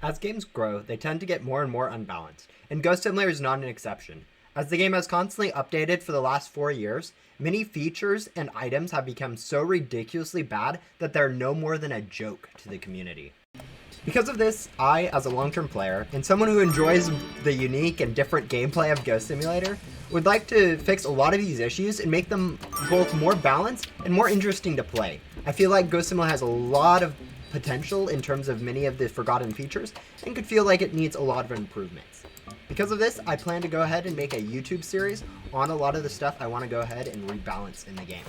As games grow, they tend to get more and more unbalanced, and Ghost Simulator is not an exception. As the game has constantly updated for the last 4 years, many features and items have become so ridiculously bad that they're no more than a joke to the community. Because of this, I, as a long-term player, and someone who enjoys the unique and different gameplay of Ghost Simulator, would like to fix a lot of these issues and make them both more balanced and more interesting to play. I feel like Ghost Simulator has a lot of potential in terms of many of the forgotten features and could feel like it needs a lot of improvements. Because of this, I plan to go ahead and make a YouTube series on a lot of the stuff I want to go ahead and rebalance in the game.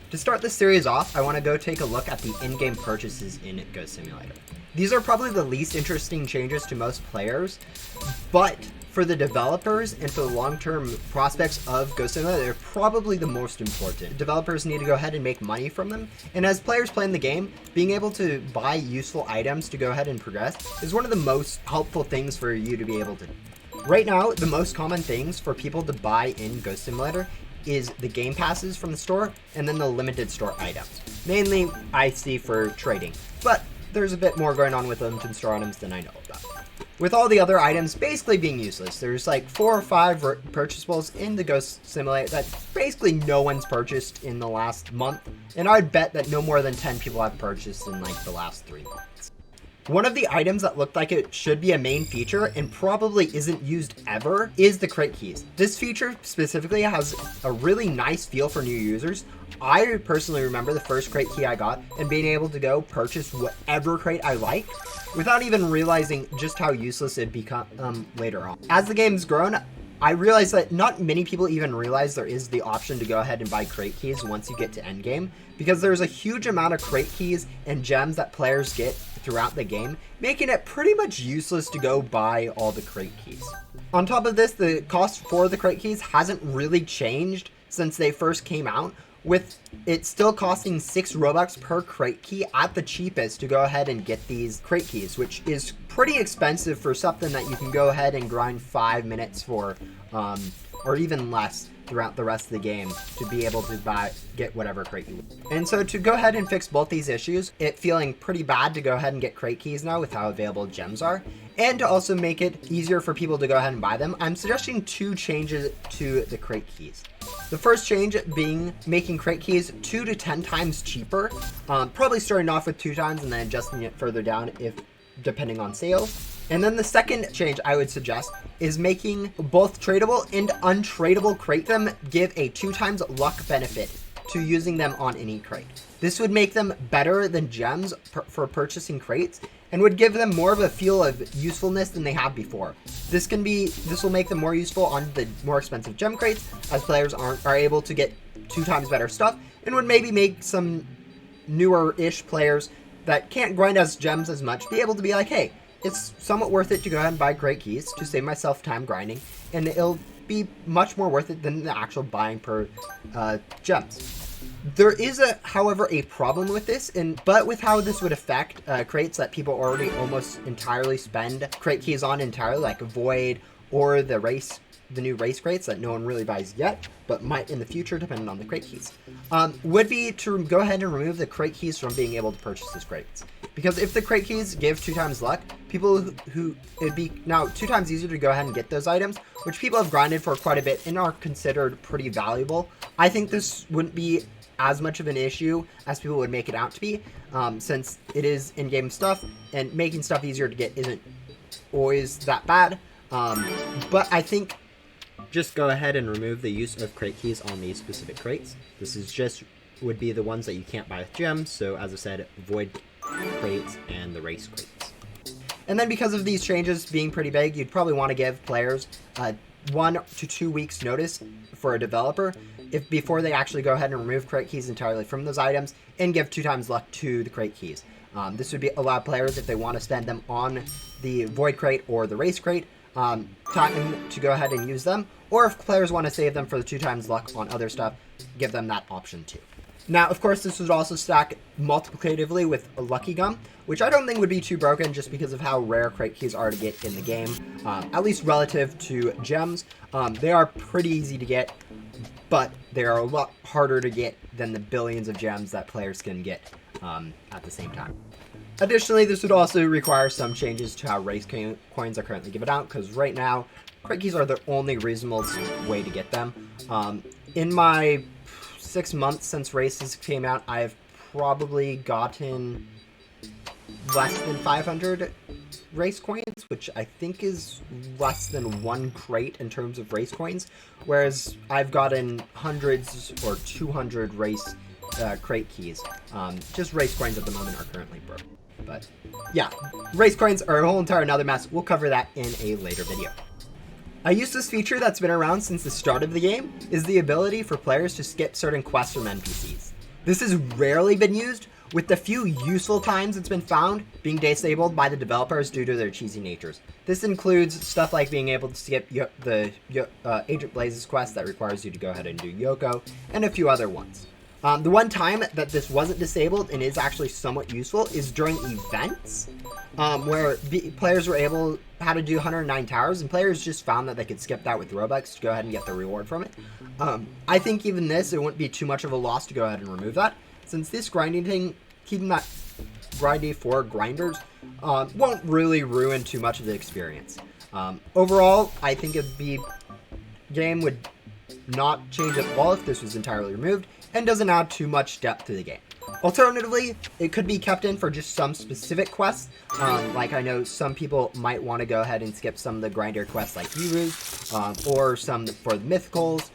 To start this series off, I want to go take a look at the in-game purchases in Ghost Simulator. These are probably the least interesting changes to most players, but for the developers and for the long-term prospects of Ghost Simulator, they're probably the most important. Developers need to go ahead and make money from them, and as players playing the game, being able to buy useful items to go ahead and progress is one of the most helpful things for you to be able to do. Right now, the most common things for people to buy in Ghost Simulator is the game passes from the store and then the limited store items. Mainly, I see for trading, but there's a bit more going on with limited store items than I know about. With all the other items basically being useless, there's like 4 or 5 purchasables in the Ghost Simulator that basically no one's purchased in the last month, and I'd bet that no more than 10 people have purchased in like the last 3 months. One of the items that looked like it should be a main feature and probably isn't used ever is the crate keys. This feature specifically has a really nice feel for new users. I personally remember the first crate key I got and being able to go purchase whatever crate I like without even realizing just how useless it'd become later on. As the game's grown, I realized that not many people even realize there is the option to go ahead and buy crate keys once you get to endgame, because there's a huge amount of crate keys and gems that players get throughout the game, making it pretty much useless to go buy all the crate keys. On top of this, the cost for the crate keys hasn't really changed since they first came out, with it still costing 6 Robux per crate key at the cheapest to go ahead and get these crate keys, which is pretty expensive for something that you can go ahead and grind 5 minutes for, or even less throughout the rest of the game to be able to get whatever crate you want. And so to go ahead and fix both these issues, it feeling pretty bad to go ahead and get crate keys now with how available gems are, and to also make it easier for people to go ahead and buy them, I'm suggesting 2 changes to the crate keys. The first change being making crate keys 2 to 10 times cheaper, probably starting off with 2 times and then adjusting it further down depending on sales. And then the second change I would suggest is making both tradable and untradable crate them give a 2 times luck benefit to using them on any crate. This would make them better than gems for purchasing crates and would give them more of a feel of usefulness than they have before. This will make them more useful on the more expensive gem crates, as players are able to get 2 times better stuff, and would maybe make some newer-ish players that can't grind as gems as much be able to be like, hey, it's somewhat worth it to go ahead and buy crate keys to save myself time grinding, and it'll be much more worth it than the actual buying per gems. There is, however, a problem with this, but with how this would affect crates that people already almost entirely spend crate keys on entirely, like Void or the new race crates that no one really buys yet, but might in the future, depending on the crate keys, would be to go ahead and remove the crate keys from being able to purchase these crates. Because if the crate keys give 2 times luck, people it'd be now 2 times easier to go ahead and get those items, which people have grinded for quite a bit and are considered pretty valuable. I think this wouldn't be as much of an issue as people would make it out to be, since it is in-game stuff, and making stuff easier to get isn't always that bad. But I think just go ahead and remove the use of crate keys on these specific crates. This is would be the ones that you can't buy with gems, so as I said, Void crates and the race crates. And then because of these changes being pretty big, you'd probably want to give players 1 to 2 weeks notice for a developer before they actually go ahead and remove crate keys entirely from those items and give 2 times luck to the crate keys. This would allow players, if they want to spend them on the Void crate or the race crate, time to go ahead and use them, or if players want to save them for the 2 times luck on other stuff, give them that option too. Now, of course, this would also stack multiplicatively with a Lucky Gum, which I don't think would be too broken just because of how rare crate keys are to get in the game, at least relative to gems. They are pretty easy to get, but they are a lot harder to get than the billions of gems that players can get at the same time. Additionally, this would also require some changes to how race coins are currently given out, because right now, crate keys are the only reasonable way to get them. In my 6 months since races came out, I've probably gotten less than 500 race coins, which I think is less than 1 crate in terms of race coins, whereas I've gotten hundreds or 200 race crate keys. Just race coins at the moment are currently broke. But yeah, race coins are a whole entire another mess. We'll cover that in a later video. A useless feature that's been around since the start of the game is the ability for players to skip certain quests from NPCs. This has rarely been used, with the few useful times it's been found being disabled by the developers due to their cheesy natures. This includes stuff like being able to skip the Agent Blaze's quest that requires you to go ahead and do Yoko, and a few other ones. The one time that this wasn't disabled and is actually somewhat useful is during events, where players were able how to do 109 towers, and players just found that they could skip that with Robux to go ahead and get the reward from it. I think even this, it wouldn't be too much of a loss to go ahead and remove that, since this grinding thing, keeping that grindy for grinders, won't really ruin too much of the experience. Overall, I think game would not change at all if this was entirely removed, and doesn't add too much depth to the game. Alternatively, it could be kept in for just some specific quests. Like I know some people might want to go ahead and skip some of the grinder quests like Heroes, or some for the Mythicals,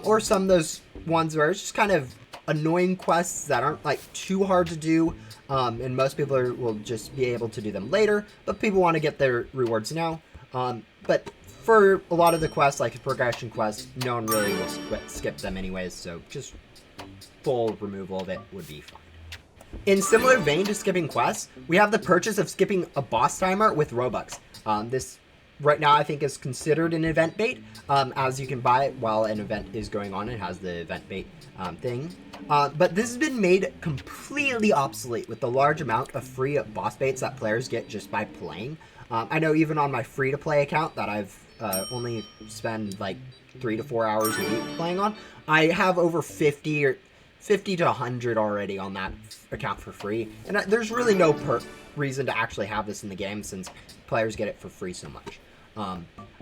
or some of those ones where it's just kind of annoying quests that aren't like too hard to do, and most people will just be able to do them later, but people want to get their rewards now. But for a lot of the quests, like progression quests, no one really will skip them anyways, so just full removal of it would be fine. In similar vein to skipping quests, we have the purchase of skipping a boss timer with Robux. This right now I think is considered an event bait, as you can buy it while an event is going on. It has the event bait thing. But this has been made completely obsolete with the large amount of free boss baits that players get just by playing. I know even on my free-to-play account that I've only spend like 3 to 4 hours a week playing on, I have over 50 to 100 already on that account for free, and there's really no reason to actually have this in the game since players get it for free so much.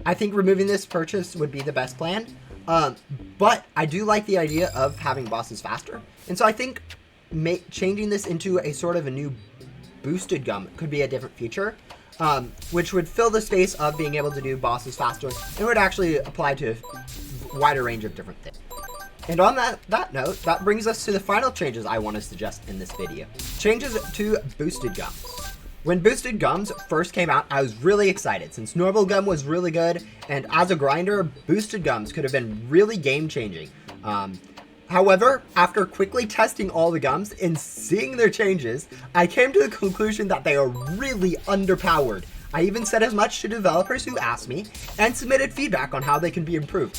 I think removing this purchase would be the best plan, but I do like the idea of having bosses faster, and so I think changing this into a sort of a new boosted gum could be a different feature, which would fill the space of being able to do bosses faster and would actually apply to a wider range of different things. And on that note, that brings us to the final changes I want to suggest in this video. Changes to boosted gums. When boosted gums first came out, I was really excited since normal gum was really good, and as a grinder, boosted gums could have been really game-changing. However, after quickly testing all the gums and seeing their changes, I came to the conclusion that they are really underpowered. I even said as much to developers who asked me and submitted feedback on how they can be improved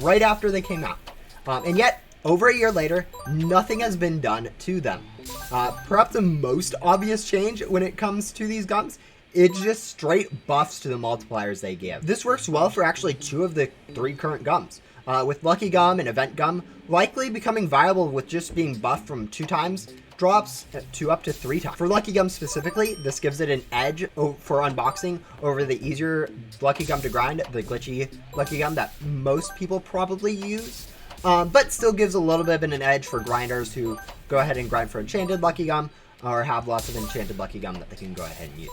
right after they came out. And yet, over a year later, nothing has been done to them. Perhaps the most obvious change when it comes to these gums, it's just straight buffs to the multipliers they give. This works well for actually 2 of the 3 current gums, with Lucky Gum and Event Gum likely becoming viable with just being buffed from 2 times drops to up to 3 times. For Lucky Gum specifically, this gives it an edge for unboxing over the easier Lucky Gum to grind, the glitchy Lucky Gum that most people probably use. But still gives a little bit of an edge for grinders who go ahead and grind for Enchanted Lucky Gum, or have lots of Enchanted Lucky Gum that they can go ahead and use.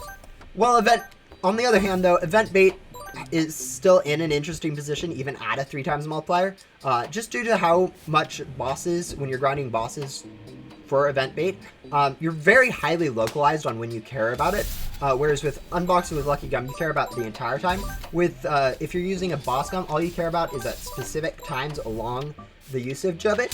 Well, on the other hand though, Event Bait is still in an interesting position even at a 3 times multiplier, just due to how much bosses, when you're grinding bosses for Event Bait, you're very highly localized on when you care about it, whereas with unboxing with Lucky Gum, you care about the entire time. With if you're using a boss gum, all you care about is at specific times along the usage of it.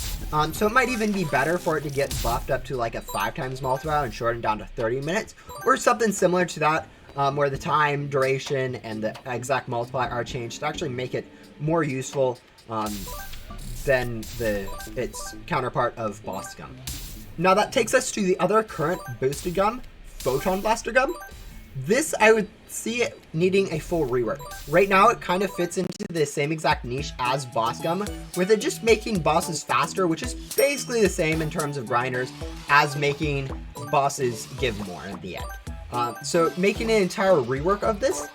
So it might even be better for it to get buffed up to like a 5 times multiplier and shortened down to 30 minutes, or something similar to that, where the time, duration, and the exact multiplier are changed to actually make it more useful than its counterpart of boss gum. Now that takes us to the other current boosted gum, Photon Blaster Gum. This, I would see it needing a full rework. Right now, it kind of fits into the same exact niche as Boss Gum, with it just making bosses faster, which is basically the same in terms of grinders as making bosses give more at the end. So making an entire rework of this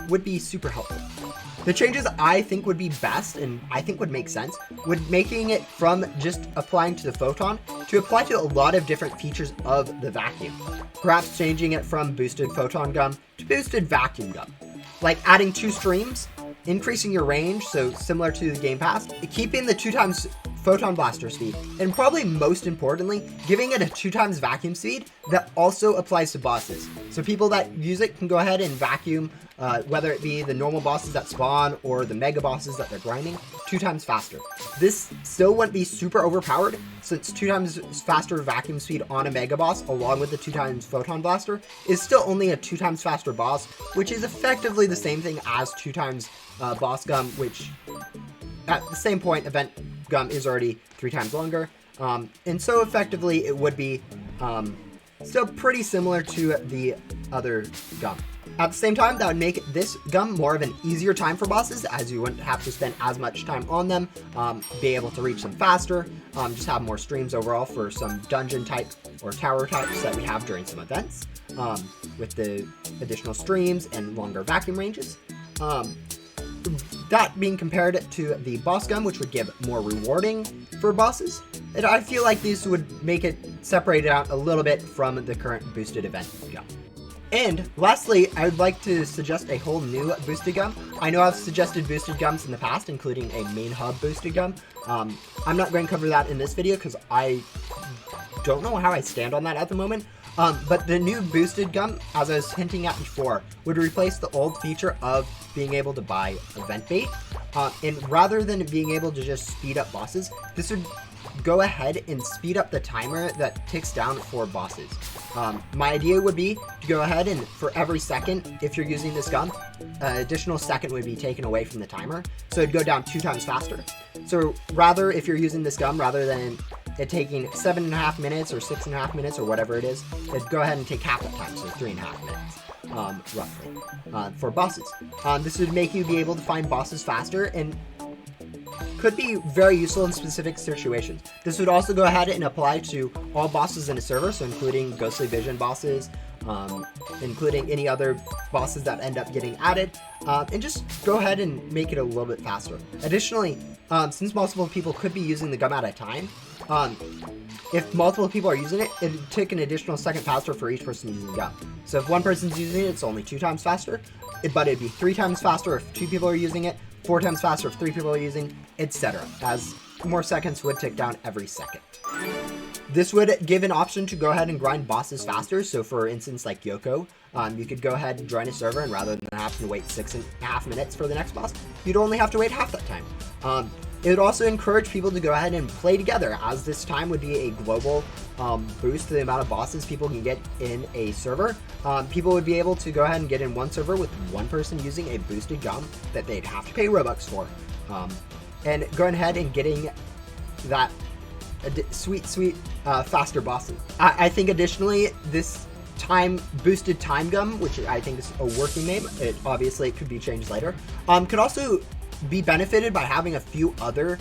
would be super helpful. The changes I think would be best and I think would make sense would making it from just applying to the photon to apply to a lot of different features of the vacuum. Perhaps changing it from boosted photon gum to boosted vacuum gum. Like adding 2 streams, increasing your range, so similar to the Game Pass, keeping the 2x Photon Blaster speed, and probably most importantly, giving it a 2x vacuum speed that also applies to bosses. So people that use it can go ahead and vacuum, whether it be the normal bosses that spawn or the mega bosses that they're grinding, 2x faster. This still wouldn't be super overpowered, since 2x faster vacuum speed on a mega boss along with the 2x Photon Blaster is still only a 2x faster boss, which is effectively the same thing as 2x boss gum, which at the same point event gum is already 3 times longer, and so effectively it would be still pretty similar to the other gum. At the same time, that would make this gum more of an easier time for bosses, as you wouldn't have to spend as much time on them, be able to reach them faster, just have more streams overall for some dungeon type or tower types that we have during some events, with the additional streams and longer vacuum ranges. That being compared to the boss gum, which would give more rewarding for bosses, and I feel like these would make it separated out a little bit from the current boosted event gum. And lastly, I would like to suggest a whole new boosted gum. I know I've suggested boosted gums in the past, including a main hub boosted gum. I'm not going to cover that in this video because I don't know how I stand on that at the moment. But the new boosted gum, as I was hinting at before, would replace the old feature of being able to buy event bait. And rather than being able to just speed up bosses, this would go ahead and speed up the timer that ticks down for bosses. My idea would be to go ahead and for every second, if you're using this gum, an additional second would be taken away from the timer. So it'd go down 2 times faster. So rather, if you're using this gum, rather than it taking 7.5 minutes or 6.5 minutes or whatever it is, it'd go ahead and take half that time, so 3.5 minutes, roughly, for bosses. This would make you be able to find bosses faster and could be very useful in specific situations. This would also go ahead and apply to all bosses in a server, so including Ghostly Vision bosses, including any other bosses that end up getting added, and just go ahead and make it a little bit faster. Additionally, since multiple people could be using the gum at a time, if multiple people are using it, it'd take an additional second faster for each person using the gum. So if one person's using it, it's only 2 times faster, but it'd be 3 times faster if 2 people are using it, 4 times faster if 3 people are using, etc., as more seconds would tick down every second. This would give an option to go ahead and grind bosses faster. So for instance, like Yoko, you could go ahead and join a server, and rather than having to wait 6.5 minutes for the next boss, you'd only have to wait half that time. It would also encourage people to go ahead and play together, as this time would be a global boost to the amount of bosses people can get in a server. People would be able to go ahead and get in one server with one person using a boosted gum that they'd have to pay Robux for. And going ahead and getting that sweet, faster bosses. I think additionally, this boosted time gum, which I think is a working name, obviously it could be changed later, could also be benefited by having a few other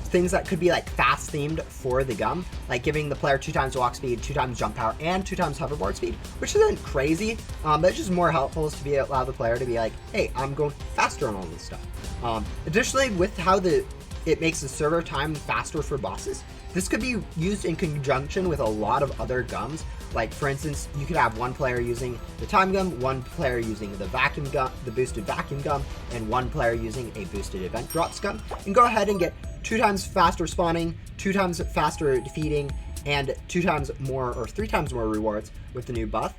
things that could be like fast themed for the gum, like giving the player 2 times walk speed, 2 times jump power, and 2 times hoverboard speed, which isn't crazy, but it's just more helpful to allow the player to be like, hey, I'm going faster on all this stuff. Additionally, with how it makes the server time faster for bosses, this could be used in conjunction with a lot of other gums. Like for instance, you could have one player using the time gum, one player using the vacuum gum, the boosted vacuum gum, and one player using a boosted event drops gum, and go ahead and get 2 times faster spawning, 2 times faster defeating, and 2 times more or 3 times more rewards with the new buff,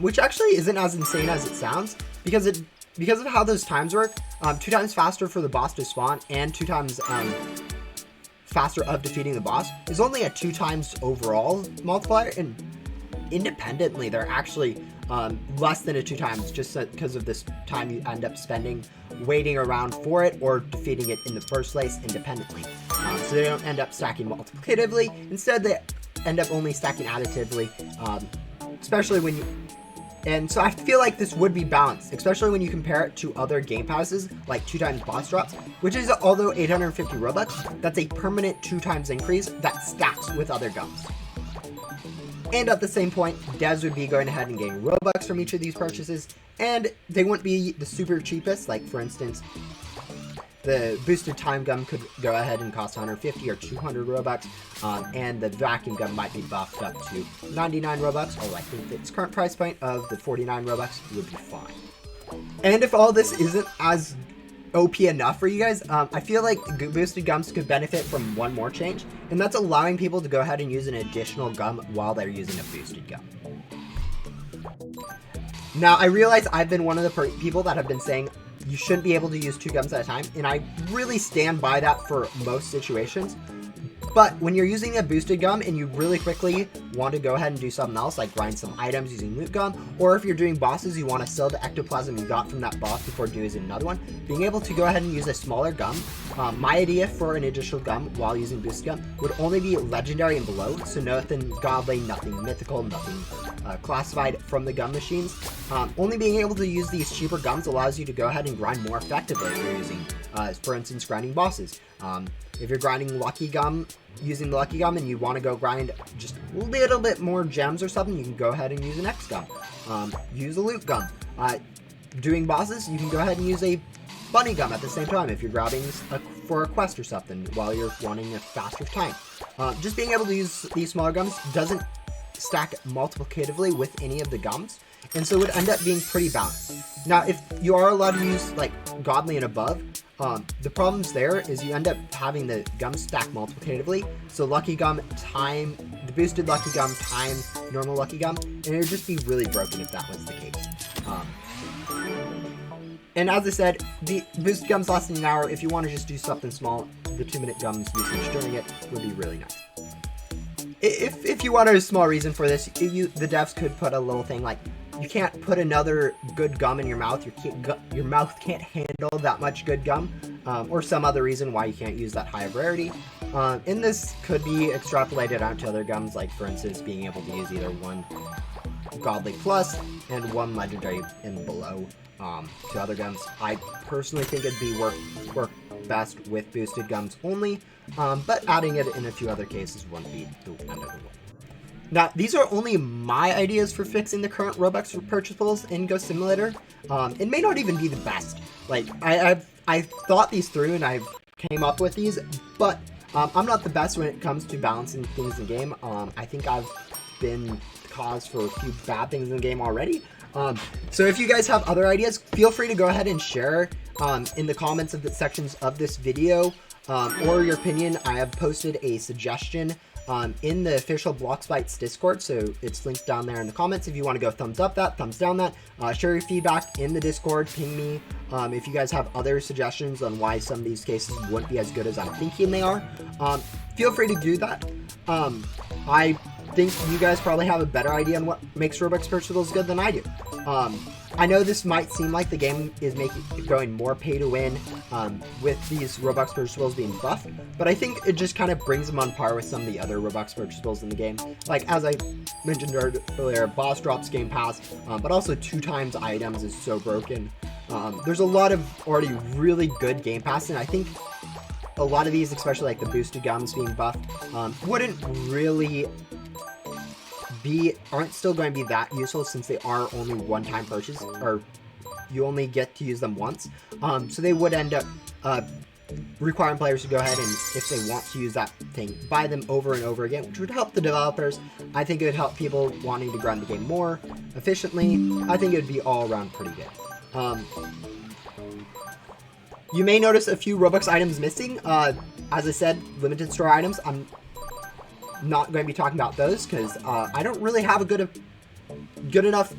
which actually isn't as insane as it sounds, because of how those times work. 2 times faster for the boss to spawn and 2 times faster of defeating the boss is only a 2 times overall multiplier, and independently they're actually less than a 2 times, just because of this time you end up spending waiting around for it or defeating it in the first place independently. So they don't end up stacking multiplicatively, instead they end up only stacking additively, especially when you... And so I feel like this would be balanced, especially when you compare it to other game passes, like 2 times boss drops, which is, although 850 Robux, that's a permanent 2 times increase that stacks with other gums. And at the same point, devs would be going ahead and getting Robux from each of these purchases, and they wouldn't be the super cheapest. Like, for instance, the boosted time gum could go ahead and cost 150 or 200 Robux, and the vacuum gum might be buffed up to 99 Robux, or I think its current price point of the 49 Robux would be fine. And if all this isn't as OP enough for you guys, I feel like boosted gums could benefit from one more change, and that's allowing people to go ahead and use an additional gum while they're using a boosted gum. Now, I realize I've been one of the people that have been saying you shouldn't be able to use 2 gums at a time, and I really stand by that for most situations. But when you're using a boosted gum and you really quickly want to go ahead and do something else, like grind some items using loot gum, or if you're doing bosses, you want to sell the ectoplasm you got from that boss before doing another one, being able to go ahead and use a smaller gum. My idea for an additional gum while using boosted gum would only be legendary and below, so nothing godly, nothing mythical, nothing classified from the gum machines. Only being able to use these cheaper gums allows you to go ahead and grind more effectively if you're using, for instance, grinding bosses. If you're grinding lucky gum, using the lucky gum, and you want to go grind just a little bit more gems or something, you can go ahead and use an X gum. Use a loot gum. Doing bosses, you can go ahead and use a bunny gum at the same time if you're grabbing for a quest or something while you're wanting a faster time. Just being able to use these smaller gums doesn't stack multiplicatively with any of the gums, and so it would end up being pretty balanced. Now, if you are allowed to use like godly and above, the problems there is you end up having the gum stack multiplicatively. So lucky gum time, the boosted lucky gum times normal lucky gum, and it would just be really broken if that was the case. And as I said, the boosted gums lasting an hour. If you want to just do something small, the 2-minute gums usage during it would be really nice. If you wanted a small reason for this, the devs could put a little thing like, you can't put another good gum in your mouth. Your mouth can't handle that much good gum, or some other reason why you can't use that high of rarity. And this could be extrapolated out to other gums, like for instance, being able to use either 1 godly plus and 1 legendary and below to other gums. I personally think it'd be work best with boosted gums only, but adding it in a few other cases wouldn't be the end of the world. Now, these are only my ideas for fixing the current Robux purchasables in Ghost Simulator. It may not even be the best. Like, I thought these through and I came up with these, but I'm not the best when it comes to balancing things in the game. I think I've been the cause for a few bad things in the game already. So if you guys have other ideas, feel free to go ahead and share in the comments of the sections of this video, or your opinion. I have posted a suggestion in the official Bloxbytes Discord, so it's linked down there in the comments if you want to go thumbs up that, thumbs down that. Share your feedback in the Discord, ping me if you guys have other suggestions on why some of these cases wouldn't be as good as I'm thinking they are. Feel free to do that. I think you guys probably have a better idea on what makes Robux purchasables good than I do. I know this might seem like the game is going more pay to win with these Robux purchasables being buffed, but I think it just kind of brings them on par with some of the other Robux purchasables in the game. Like, as I mentioned earlier, boss drops game pass, but also 2 times items is so broken. There's a lot of already really good game pass, and I think a lot of these, especially like the boosted gums being buffed, wouldn't really aren't still going to be that useful since they are only one-time purchase, or you only get to use them once. So they would end up requiring players to go ahead and, if they want to use that thing, buy them over and over again, which would help the developers. I think it would help people wanting to grind the game more efficiently. I think it would be all around pretty good. You may notice a few Robux items missing. As I said, limited store items. I'm not going to be talking about those because I don't really have a good enough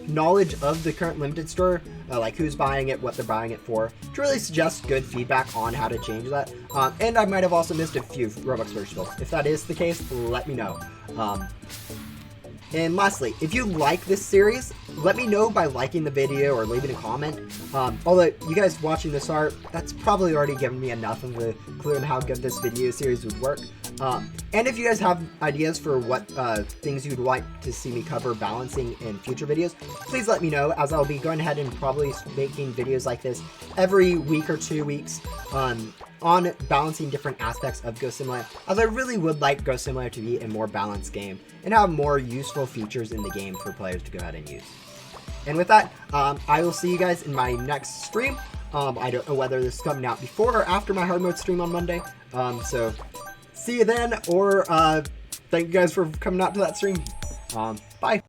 knowledge of the current limited store, like who's buying it, what they're buying it for, to really suggest good feedback on how to change that. And I might have also missed a few Robux purchasables. If that is the case, let me know. And lastly, if you like this series, let me know by liking the video or leaving a comment. Although you guys watching this art, that's probably already given me enough of a clue on how good this video series would work. And if you guys have ideas for what things you'd like to see me cover balancing in future videos, please let me know, as I'll be going ahead and probably making videos like this every week or 2 weeks on balancing different aspects of Ghost Simulator, as I really would like Ghost Simulator to be a more balanced game and have more useful features in the game for players to go ahead and use. And with that, I will see you guys in my next stream. I don't know whether this is coming out before or after my hard mode stream on Monday. So see you then, or thank you guys for coming out to that stream. Bye.